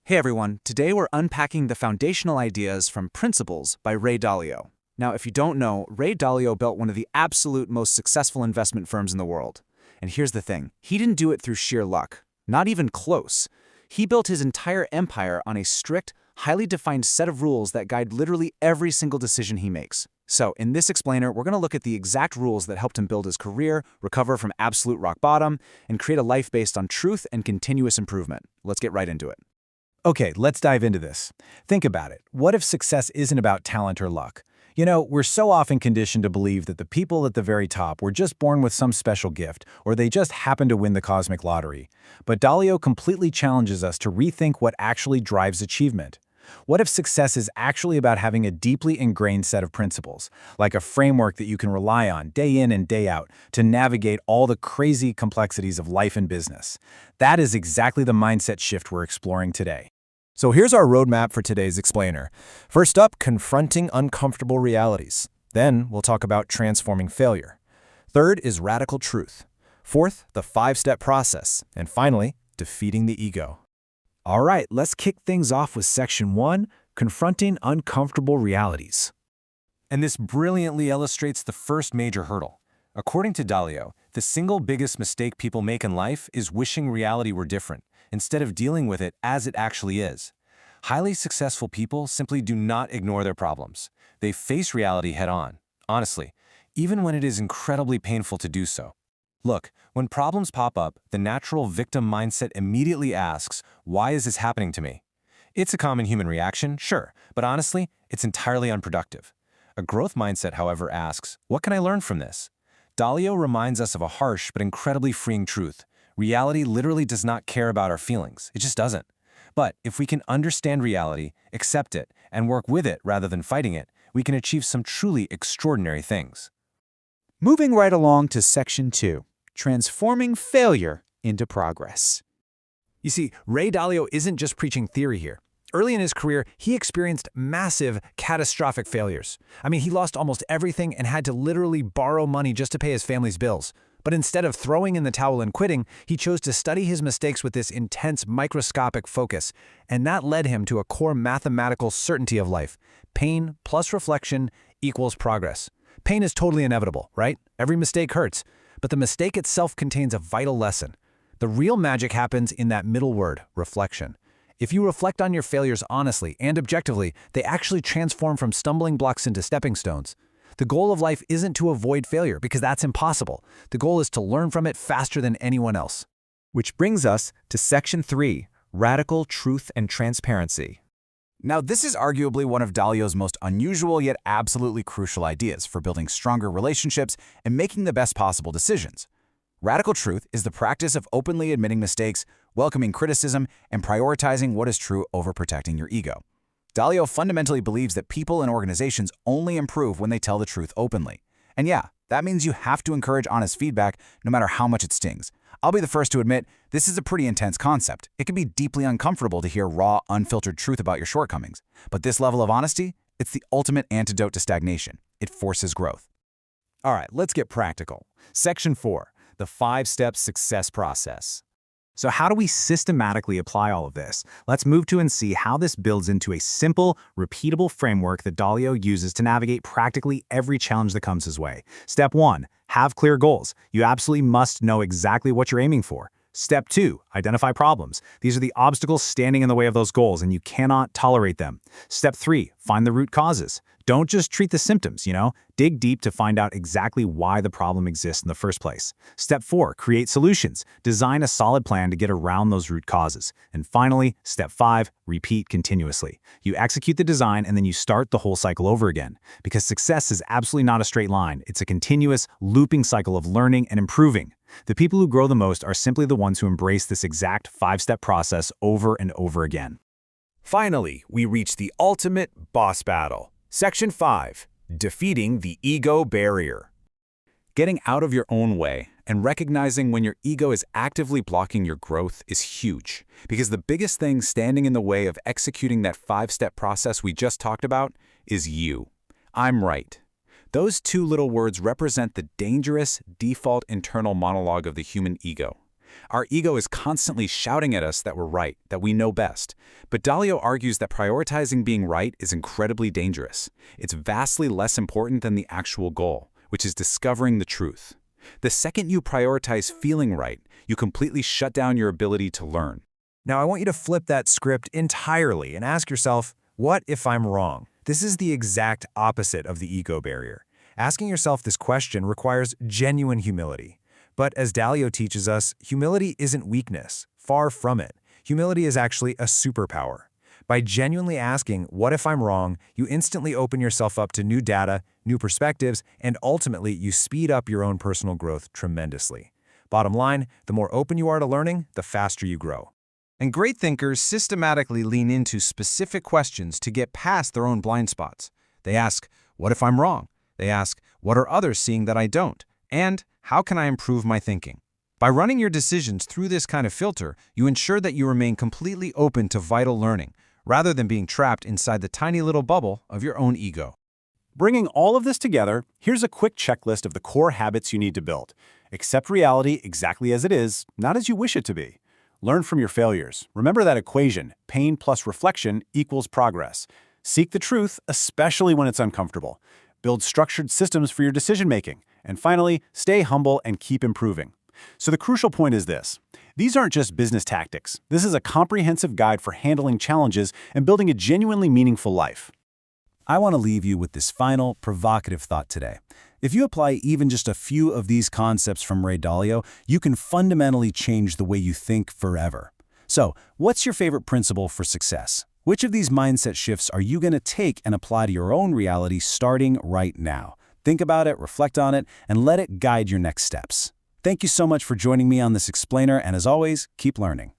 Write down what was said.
Hey everyone, today we're unpacking the foundational ideas from Principles by Ray Dalio. Now, if you don't know, Ray Dalio built one of the absolute most successful investment firms in the world. And here's the thing, he didn't do it through sheer luck. Not even close. He built his entire empire on a strict, highly defined set of rules that guide literally every single decision he makes. So, in this explainer, we're going to look at the exact rules that helped him build his career, recover from absolute rock bottom, and create a life based on truth and continuous improvement. Let's get right into it. Okay, let's dive into this. Think about it. What if success isn't about talent or luck? You know, we're so often conditioned to believe that the people at the very top were just born with some special gift, or they just happened to win the cosmic lottery. But Dalio completely challenges us to rethink what actually drives achievement. What if success is actually about having a deeply ingrained set of principles, like a framework that you can rely on day in and day out to navigate all the crazy complexities of life and business? That is exactly the mindset shift we're exploring today. So here's our roadmap for today's explainer. First up, confronting uncomfortable realities. Then we'll talk about transforming failure. Third is radical truth. Fourth, the 5-step process. And finally, defeating the ego. All right, let's kick things off with Section 1, Confronting Uncomfortable Realities. And this brilliantly illustrates the first major hurdle. According to Dalio, the single biggest mistake people make in life is wishing reality were different, instead of dealing with it as it actually is. Highly successful people simply do not ignore their problems. They face reality head-on, honestly, even when it is incredibly painful to do so. Look, when problems pop up, the natural victim mindset immediately asks, why is this happening to me? It's a common human reaction, sure, but honestly, it's entirely unproductive. A growth mindset, however, asks, what can I learn from this? Dalio reminds us of a harsh but incredibly freeing truth. Reality literally does not care about our feelings. It just doesn't. But if we can understand reality, accept it, and work with it rather than fighting it, we can achieve some truly extraordinary things. Moving right along to Section 2, Transforming Failure into Progress. You see, Ray Dalio isn't just preaching theory here. Early in his career, he experienced massive, catastrophic failures. I mean, he lost almost everything and had to literally borrow money just to pay his family's bills. But instead of throwing in the towel and quitting, he chose to study his mistakes with this intense, microscopic focus. And that led him to a core mathematical certainty of life. Pain plus reflection equals progress. Pain is totally inevitable, right? Every mistake hurts. But the mistake itself contains a vital lesson. The real magic happens in that middle word, reflection. If you reflect on your failures honestly and objectively, they actually transform from stumbling blocks into stepping stones. The goal of life isn't to avoid failure, because that's impossible. The goal is to learn from it faster than anyone else. Which brings us to Section 3, Radical Truth and Transparency. Now, this is arguably one of Dalio's most unusual yet absolutely crucial ideas for building stronger relationships and making the best possible decisions. Radical truth is the practice of openly admitting mistakes, welcoming criticism, and prioritizing what is true over protecting your ego. Dalio fundamentally believes that people and organizations only improve when they tell the truth openly. And yeah, that means you have to encourage honest feedback no matter how much it stings. I'll be the first to admit, this is a pretty intense concept. It can be deeply uncomfortable to hear raw, unfiltered truth about your shortcomings. But this level of honesty, it's the ultimate antidote to stagnation. It forces growth. All right, let's get practical. Section 4, the 5-step success process. So how do we systematically apply all of this? Let's move to and see how this builds into a simple, repeatable framework that Dalio uses to navigate practically every challenge that comes his way. Step 1, have clear goals. You absolutely must know exactly what you're aiming for. Step 2, identify problems. These are the obstacles standing in the way of those goals, and you cannot tolerate them. Step 3, find the root causes. Don't just treat the symptoms, dig deep to find out exactly why the problem exists in the first place. Step 4, create solutions. Design a solid plan to get around those root causes. And finally, step 5, repeat continuously. You execute the design and then you start the whole cycle over again. Because success is absolutely not a straight line. It's a continuous, looping cycle of learning and improving. The people who grow the most are simply the ones who embrace this exact 5-step process over and over again. Finally, we reach the ultimate boss battle. Section 5, Defeating the Ego Barrier. Getting out of your own way and recognizing when your ego is actively blocking your growth is huge. Because the biggest thing standing in the way of executing that 5-step process we just talked about is you. I'm right. Those two little words represent the dangerous, default internal monologue of the human ego. Our ego is constantly shouting at us that we're right, that we know best. But Dalio argues that prioritizing being right is incredibly dangerous. It's vastly less important than the actual goal, which is discovering the truth. The second you prioritize feeling right, you completely shut down your ability to learn. Now, I want you to flip that script entirely and ask yourself, what if I'm wrong? This is the exact opposite of the ego barrier. Asking yourself this question requires genuine humility. But as Dalio teaches us, humility isn't weakness. Far from it. Humility is actually a superpower. By genuinely asking, what if I'm wrong, you instantly open yourself up to new data, new perspectives, and ultimately you speed up your own personal growth tremendously. Bottom line, the more open you are to learning, the faster you grow. And great thinkers systematically lean into specific questions to get past their own blind spots. They ask, what if I'm wrong? They ask, what are others seeing that I don't? And how can I improve my thinking? By running your decisions through this kind of filter, you ensure that you remain completely open to vital learning, rather than being trapped inside the tiny little bubble of your own ego. Bringing all of this together, here's a quick checklist of the core habits you need to build. Accept reality exactly as it is, not as you wish it to be. Learn from your failures. Remember that equation, pain plus reflection equals progress. Seek the truth, especially when it's uncomfortable. Build structured systems for your decision-making. And finally, stay humble and keep improving. So the crucial point is this. These aren't just business tactics. This is a comprehensive guide for handling challenges and building a genuinely meaningful life. I want to leave you with this final, provocative thought today. If you apply even just a few of these concepts from Ray Dalio, you can fundamentally change the way you think forever. So, what's your favorite principle for success? Which of these mindset shifts are you going to take and apply to your own reality starting right now? Think about it, reflect on it, and let it guide your next steps. Thank you so much for joining me on this explainer, and as always, keep learning.